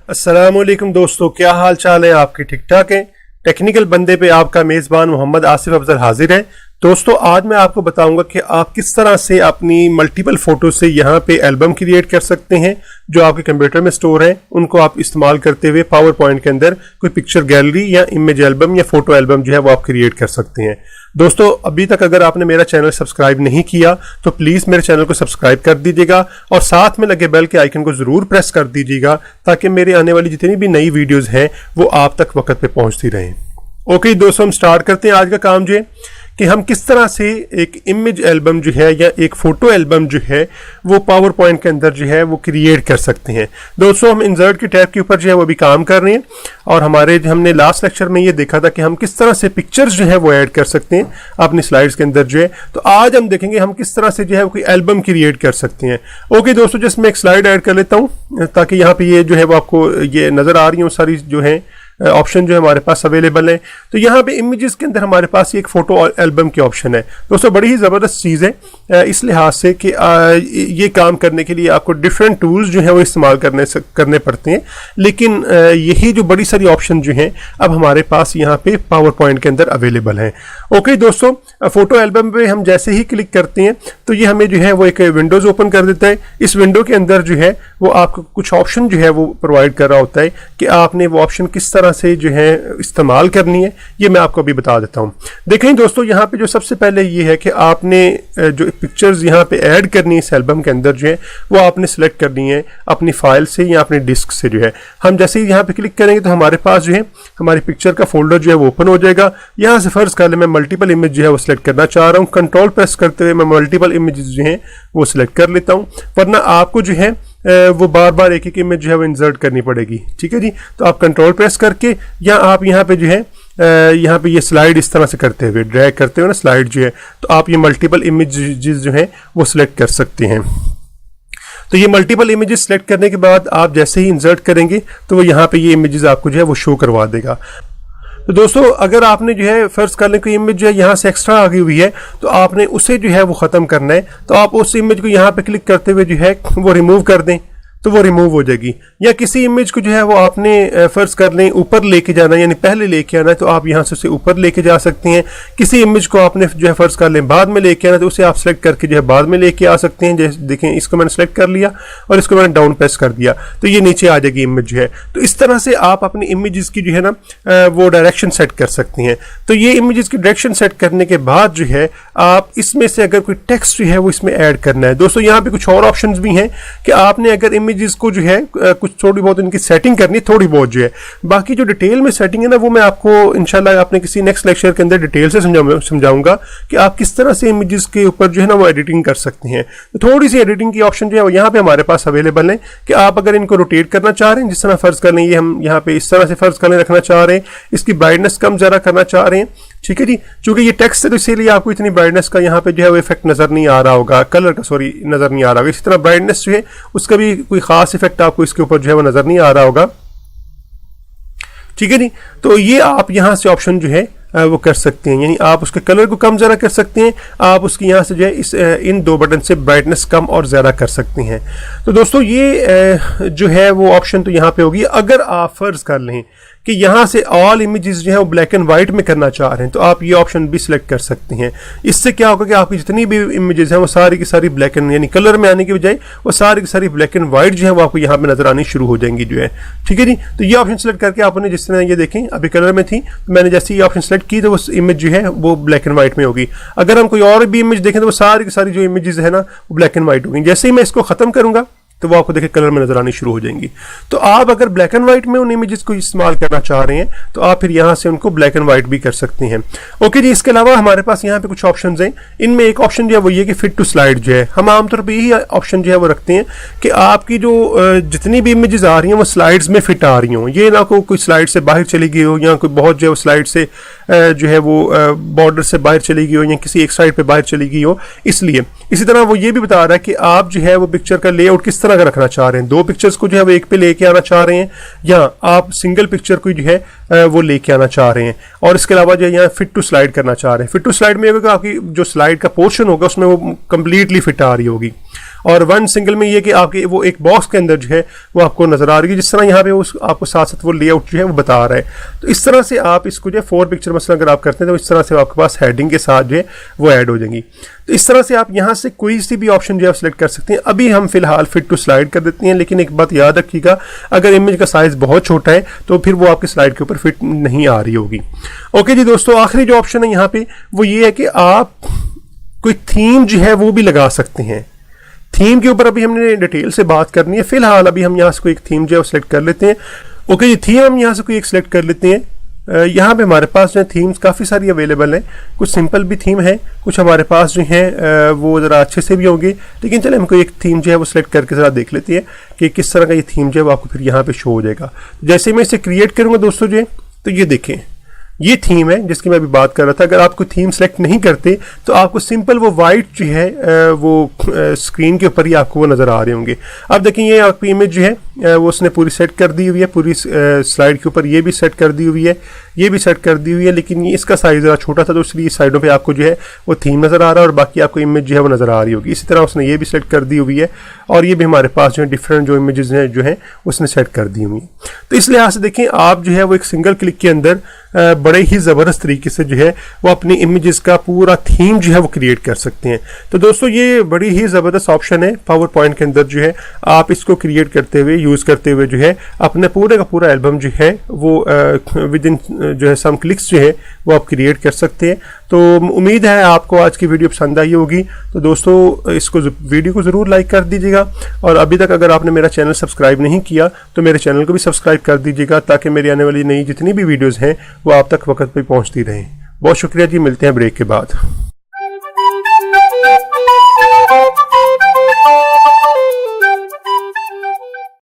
अस्सलामुअलैकुम दोस्तों, क्या हाल चाल है आपके? ठीक ठाक है। टेक्निकल बंदे पे आपका मेज़बान मोहम्मद आसिफ अफजल हाजिर है। दोस्तों, आज मैं आपको बताऊंगा कि आप किस तरह से अपनी मल्टीपल फोटो से यहाँ पे एल्बम क्रिएट कर सकते हैं जो आपके कंप्यूटर में स्टोर है। उनको आप इस्तेमाल करते हुए पावर पॉइंट के अंदर कोई पिक्चर गैलरी या इमेज एल्बम या फोटो एल्बम जो है वो आप क्रिएट कर सकते हैं। दोस्तों, अभी तक अगर आपने मेरा चैनल सब्सक्राइब नहीं किया तो प्लीज़ मेरे चैनल को सब्सक्राइब कर दीजिएगा और साथ में लगे बेल के आइकन को ज़रूर प्रेस कर दीजिएगा ताकि मेरे आने वाली जितनी भी नई वीडियोज़ हैं वो आप तक वक्त पे पहुंचती रहें। ओके दोस्तों, हम स्टार्ट करते हैं आज का काम जो है कि हम किस तरह से एक इमेज एल्बम जो है या एक फोटो एल्बम जो है वो पावर पॉइंट के अंदर जो है वो क्रिएट कर सकते हैं। दोस्तों, हम इंसर्ट के टैब के ऊपर जो है वो भी काम कर रहे हैं और हमने लास्ट लेक्चर में ये देखा था कि हम किस तरह से पिक्चर्स जो है वो ऐड कर सकते हैं अपनी स्लाइड्स के अंदर जो है। तो आज हम देखेंगे हम किस तरह से जो है वो कोई एल्बम क्रिएट कर सकते हैं। ओके दोस्तों, जस्ट मैं एक स्लाइड ऐड कर लेता हूँ ताकि यहाँ पे ये जो है वो आपको ये नज़र आ रही हो सारी जो है ऑप्शन जो है हमारे पास अवेलेबल है। तो यहाँ पे इमेजेस के अंदर हमारे पास एक फोटो और एल्बम की ऑप्शन है। दोस्तों, बड़ी ही ज़बरदस्त चीज़ है इस लिहाज से कि ये काम करने के लिए आपको डिफरेंट टूल्स जो है वो इस्तेमाल करने पड़ते हैं, लेकिन यही जो बड़ी सारी ऑप्शन जो हैं अब हमारे पास यहाँ पे पावर पॉइंट के अंदर अवेलेबल हैं। ओके दोस्तों, फोटो एल्बम पे हम जैसे ही क्लिक करते हैं तो ये हमें जो है वो एक विंडोज़ ओपन कर देता है। इस विंडो के अंदर जो है वो आपको कुछ ऑप्शन जो है वो प्रोवाइड कर रहा होता है कि आपने वो ऑप्शन किस तरह से जो है इस्तेमाल करनी है, ये मैं आपको अभी बता देता हूँ। देखें दोस्तों, यहाँ पे जो सबसे पहले ये है कि आपने जो पिक्चर्स यहाँ पे ऐड करनी है इस एल्बम के अंदर जो है वो आपने सेलेक्ट करनी है अपनी फाइल से या अपनी डिस्क से। जो है हम जैसे ही यहाँ पे क्लिक करेंगे तो हमारे पास जो है हमारी पिक्चर का फोल्डर जो है वो ओपन हो जाएगा। यहाँ से फर्ज कर ले मैं मल्टीपल इमेज जो है वो सिलेक्ट करना चाह रहा हूँ, कंट्रोल प्रेस करते हुए मैं मल्टीपल इमेजेस जो है वो सिलेक्ट कर लेता हूँ, वरना आपको जो है वो बार बार एक एक इमेज जो है वो इंसर्ट करनी पड़ेगी। ठीक है जी, तो आप कंट्रोल प्रेस करके या आप यहाँ पे जो है यहाँ पे ये स्लाइड इस तरह से करते हुए ड्रैग करते हुए ना स्लाइड जो है तो आप ये मल्टीपल इमेजेस जो है वो सिलेक्ट कर सकते हैं। तो ये मल्टीपल इमेजेस सेलेक्ट करने के बाद आप जैसे ही इंसर्ट करेंगे तो वो यहाँ पे ये इमेजेस आपको जो है वो शो करवा देगा। तो दोस्तों, अगर आपने जो है फर्ज कर लें कोई इमेज जो है यहाँ से एक्स्ट्रा आ गई हुई है तो आपने उसे जो है वो ख़त्म करना है, तो आप उस इमेज को यहाँ पे क्लिक करते हुए जो है वो रिमूव कर दें तो वो रिमूव हो जाएगी। या किसी इमेज को जो है वो आपने फर्ज कर लें ऊपर लेके जाना है यानी पहले लेके आना है तो आप यहाँ से उसे ऊपर लेके जा सकते हैं। किसी इमेज को आपने जो है फर्ज कर लें बाद में लेके आना है तो उसे आप सेलेक्ट करके जो है बाद में लेके आ सकते हैं। जैसे देखें, इसको मैंने सेलेक्ट कर लिया और इसको मैंने डाउन प्रेस कर दिया तो ये नीचे आ जाएगी इमेज जो है। तो इस तरह से आप अपनी इमेजेस की जो है ना वो डायरेक्शन सेट कर सकते हैं। तो ये इमेजेस की डायरेक्शन सेट करने के बाद जो है आप इसमें से अगर कोई टेक्स्ट जो है वो इसमें ऐड करना है। दोस्तों, यहाँ पे कुछ और ऑप्शंस भी हैं कि आपने अगर इमेजेस को जो है कुछ थोड़ी बहुत इनकी सेटिंग करनी है, थोड़ी बहुत जो है, बाकी जो डिटेल में सेटिंग है ना वो मैं आपको इंशाल्लाह अपने किसी नेक्स्ट लेक्चर के अंदर डिटेल से समझाऊंगा कि आप किस तरह से इमेजेस के ऊपर जो है ना वो एडिटिंग कर सकते हैं। तो थोड़ी सी एडिटिंग की ऑप्शन जो है वो यहाँ पे हमारे पास अवेलेबल है कि आप अगर इनको रोटेट करना चाह रहे हैं, जिस तरह फर्ज कर लें ये हम यहाँ पे इस तरह से फर्ज कर लें रखना चाह रहे हैं, इसकी ब्राइटनेस कम ज़्यादा करना चाह रहे हैं। ठीक है जी, चूंकि ये टेक्स्ट है तो इसीलिए आपको इतनी ब्राइटनेस का यहाँ पे जो है वो इफेक्ट नजर नहीं आ रहा होगा, कलर का सॉरी नजर नहीं आ रहा होगा। इसी तरह ब्राइटनेस जो है उसका भी कोई खास इफेक्ट आपको इसके ऊपर जो है वो नजर नहीं आ रहा होगा। ठीक है जी, तो ये आप यहाँ से ऑप्शन जो है वो कर सकते हैं, यानी आप उसके कलर को कम ज़्यादा कर सकते हैं। आप उसकी यहाँ से जो है इन दो बटन से ब्राइटनेस कम और ज़्यादा कर सकते हैं। तो दोस्तों, ये जो है वो ऑप्शन तो यहाँ पे होगी। अगर आप फर्ज कर लें कि यहाँ से ऑल इमेजेस जो है वो ब्लैक एंड वाइट में करना चाह रहे हैं तो आप ये ऑप्शन भी सिलेक्ट कर सकते हैं। इससे क्या होगा कि आपकी जितनी भी इमेजेस हैं वो सारी की सारी ब्लैक एंड यानी कलर में आने की बजाय वो सारी की सारी ब्लैक एंड वाइट जो है वो आपको यहाँ पे नजर आनी शुरू हो जाएंगी जो है। ठीक है जी, तो ये ऑप्शन सेलेक्ट करके आपने जिस तरह ये देखें अभी कलर में थी तो मैंने जैसे ये ऑप्शन सेलेक्ट की तो वो इमेज जो है वो ब्लैक एंड वाइट में होगी। अगर हम कोई और भी इमेज देखें तो वो सारी की सारी जो इमेजेस है ना वो ब्लैक एंड वाइट होगी। जैसे ही मैं इसको खत्म करूंगा तो वो आपको देखिए कलर में नजर आनी शुरू हो जाएंगी। तो आप अगर ब्लैक एंड व्हाइट में उन इमेजेस को इस्तेमाल करना चाह रहे हैं तो आप फिर यहाँ से उनको ब्लैक एंड व्हाइट भी कर सकते हैं। ओके जी, इसके अलावा हमारे पास यहाँ पे कुछ ऑप्शंस हैं। इनमें एक ऑप्शन जो है वो ये कि फिट टू स्लाइड जो है, हम आमतौर पर यही ऑप्शन जो है वो रखते हैं कि आपकी जो जितनी भी इमेजेस आ रही हैं वो स्लाइड्स में फिट आ रही हों, ये ना कोई स्लाइड से बाहर चली गई हो या कोई बहुत जो है स्लाइड से जो है वो बॉर्डर से बाहर चली गई हो या किसी एक साइड पे बाहर चली गई हो। इसलिए इसी तरह वो ये भी बता रहा है कि आप जो है वो पिक्चर का लेआउट किस तरह का रखना चाह रहे हैं। दो पिक्चर्स को जो है वो एक पे लेके आना चाह रहे हैं या आप सिंगल पिक्चर को जो है वो लेके आना चाह रहे हैं। और इसके अलावा जो है यहाँ फिट टू स्लाइड करना चाह रहे हैं। फिट टू स्लाइड में होगा आपकी जो स्लाइड का पोर्शन होगा उसमें वो कंप्लीटली फिट आ रही होगी। और वन सिंगल में ये कि आपके वो एक बॉक्स के अंदर जो है वो आपको नजर आ रही है, जिस तरह यहाँ पे उस आपको साथ साथ वो लेआउट जो है वो बता रहा है। तो इस तरह से आप इसको जो है 4 पिक्चर मसला अगर आप करते हैं तो इस तरह से आपके पास हेडिंग के साथ जो है वो ऐड हो जाएंगी। तो इस तरह से आप यहाँ से कोई सी भी ऑप्शन जो है सिलेक्ट कर सकते हैं। अभी हम फिलहाल फिट टू स्लाइड कर देते हैं, लेकिन एक बात याद रखिएगा, अगर इमेज का साइज बहुत छोटा है तो फिर वो आपके स्लाइड के ऊपर फिट नहीं आ रही होगी। ओके जी दोस्तों, आखिरी जो ऑप्शन है यहाँ पे वो ये है कि आप कोई थीम जो है वो भी लगा सकते हैं। थीम के ऊपर अभी हमने डिटेल से बात करनी है। फिलहाल अभी हम यहाँ से कोई एक थीम जो है सिलेक्ट कर लेते हैं। ओके जी, थीम हम यहाँ से कोई एक सिलेक्ट कर लेते हैं। यहाँ पे हमारे पास जो है थीम्स काफ़ी सारी अवेलेबल हैं, कुछ सिंपल भी थीम है, कुछ हमारे पास जो हैं वो ज़रा अच्छे से भी होंगे। लेकिन चले हमको एक थीम जो है वो सिलेक्ट करके ज़रा देख लेते हैं कि किस तरह का ये थीम जो है वो आपको फिर यहाँ पे शो हो जाएगा। जैसे मैं इसे क्रिएट करूँगा दोस्तों जो है, तो ये देखें ये थीम है जिसकी मैं अभी बात कर रहा था। अगर आप कोई थीम सेलेक्ट नहीं करते तो आपको सिंपल वो वाइट जो है वो स्क्रीन के ऊपर ही आपको वो नज़र आ रहे होंगे। अब देखिए ये आपकी इमेज जो है वो उसने पूरी सेट कर दी हुई है, पूरी स्लाइड के ऊपर ये भी सेट कर दी हुई है, ये भी सेट कर दी हुई है, लेकिन ये इसका साइज ज़रा छोटा था तो इसलिए साइडों पे आपको जो है वो थीम नज़र आ रहा है और बाकी आपको इमेज जो है वो नज़र आ रही होगी। इसी तरह उसने ये भी सेट कर दी हुई है और ये भी हमारे पास जो है डिफरेंट जो इमेजेस हैं जो है उसने सेट कर दी हुई है। तो इस लिहाज से देखें आप जो है वो एक सिंगल क्लिक के अंदर बड़े ही ज़बरदस्त तरीके से जो है वो अपनी इमेजेस का पूरा थीम जो है वो क्रिएट कर सकते हैं। तो दोस्तों ये बड़ी ही ज़बरदस्त ऑप्शन है पावर पॉइंट के अंदर जो है, आप इसको क्रिएट करते हुए यूज़ करते हुए जो है अपने पूरे का पूरा एल्बम जो है वो विद इन जो है सम क्लिक्स जो है वो आप क्रिएट कर सकते हैं। तो उम्मीद है आपको आज की वीडियो पसंद आई होगी। तो दोस्तों इसको वीडियो को ज़रूर लाइक कर दीजिएगा और अभी तक अगर आपने मेरा चैनल सब्सक्राइब नहीं किया तो मेरे चैनल को भी सब्सक्राइब कर दीजिएगा ताकि मेरी आने वाली नई जितनी भी वीडियोज़ हैं वो आप तक वक्त पे पहुंचती रहें। बहुत शुक्रिया जी, मिलते हैं ब्रेक के बाद।